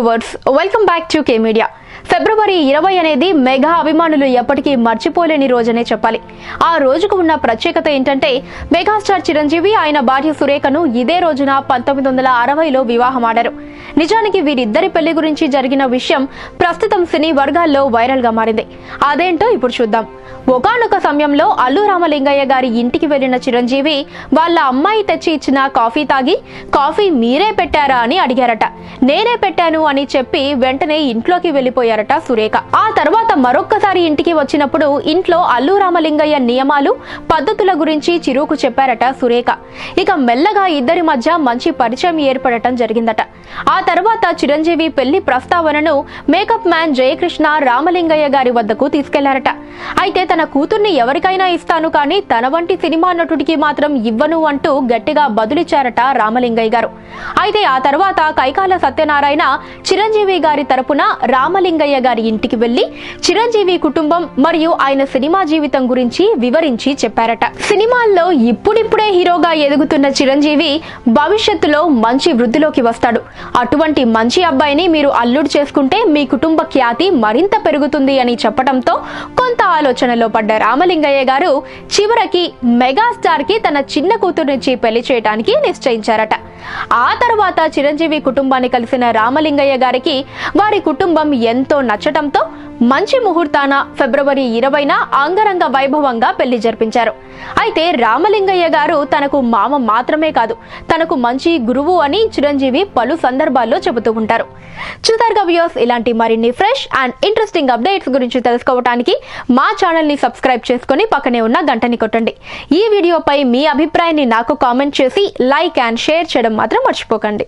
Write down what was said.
Viewers, welcome back to K media. ఫిబ్రవరి 20 అనేది mega అభిమానులు ఎప్పటికీ మర్చిపోలేని రోజనే చెప్పాలి. ఆ రోజుకు ఉన్న ప్రత్యేకత ఏంటంటే మెగాస్టార్ చిరంజీవి ఆయన భార్య సురేఖను ఇదే రోజున 1960లో వివాహమాడారు. నిజానికి వీరిద్దరి పెళ్లి గురించి జరిగిన విషయం ప్రస్తుతం సినీ వర్గాల్లో వైరల్ గా మారింది. అదేంటో ఇప్పుడు చూద్దాం. ఒకానొక సమయంలో అల్లు రామలింగయ్య గారి ఇంటికి వెళ్లిన చిరంజీవి వాళ్ళ అమ్మాయి తెచ్చి ఇచ్చిన కాఫీ తాగి కాఫీ మీరే పెట్టారా అని అడిగారట. నేనే పెట్టాను అని చెప్పి వెంటనే ఇంట్లోకి వెళ్లిపోయారట సురేఖ. ఆ తర్వాత మరొక్కసారి ఇంటికి వచ్చినప్పుడు ఇంట్లో అల్లు రామలింగయ్య నియమాలు పద్ధతుల గురించి చిరుకు చెప్పారట సురేఖ. ఇక మెల్లగా ఇద్దరి మధ్య మంచి పరిచయం ఏర్పడటం జరిగిందట. ఆ తర్వాత చిరంజీవి పెళ్లి ప్రస్తావనను మేకప్ మ్యాన్ జయకృష్ణ రామలింగయ్య గారి వద్దకు తీసుకెళ్లారట. అయితే తన కూతుర్ని ఎవరికైనా ఇస్తాను కానీ తన వంటి సినిమా నటుడికి మాత్రం ఇవ్వను అంటూ గట్టిగా బదులిచ్చారట రామలింగయ్య గారు. అయితే ఆ తర్వాత కైకాల సత్యనారాయణ చిరంజీవి గారి తరపున రామలింగయ్య గారి ఇంటికి వెళ్లి చిరంజీవి కుటుంబం మరియు ఆయన సినిమా జీవితం గురించి వివరించి చెప్పారట. సినిమాల్లో ఇప్పుడిప్పుడే హీరోగా ఎదుగుతున్న చిరంజీవి భవిష్యత్తులో మంచి వృద్ధిలోకి వస్తాడు. అటువంటి మంచి అబ్బాయిని మీరు అల్లుడు చేసుకుంటే మీ కుటుంబ ఖ్యాతి మరింత పెరుగుతుంది అని చెప్పడంతో కొంత ఆలోచనలో పడ్డ రామలింగయ్య గారు చివరికి మెగాస్టార్ కి తన చిన్న కూతురునిచ్చి పెళ్లి చేయడానికి నిశ్చయించారట. ఆ తర్వాత చిరంజీవి కుటుంబాన్ని కలిసిన రామలింగయ్య గారికి వారి కుటుంబం ఎంతో నచ్చటంతో మంచి ముహూర్తాన ఫిబ్రవరి 20న అంగరంగ వైభవంగా పెళ్లి జరిపించారు. అయితే రామలింగయ్య గారు తనకు మామ మాత్రమే కాదు, తనకు మంచి గురువు అని చిరంజీవి పలు సందర్భాల్లో చెబుతూ ఉంటారు. చూసారుగా వ్యూవర్స్, ఇలాంటి మరిన్ని ఫ్రెష్ అండ్ ఇంట్రెస్టింగ్ అప్డేట్స్ గురించి తెలుసుకోవడానికి మా ఛానల్ ని సబ్స్క్రైబ్ చేసుకుని పక్కనే ఉన్న గంటని కొట్టండి. ఈ వీడియోపై మీ అభిప్రాయాన్ని నాకు కామెంట్ చేసి లైక్ అండ్ షేర్ చేయడం మాత్రం మర్చిపోకండి.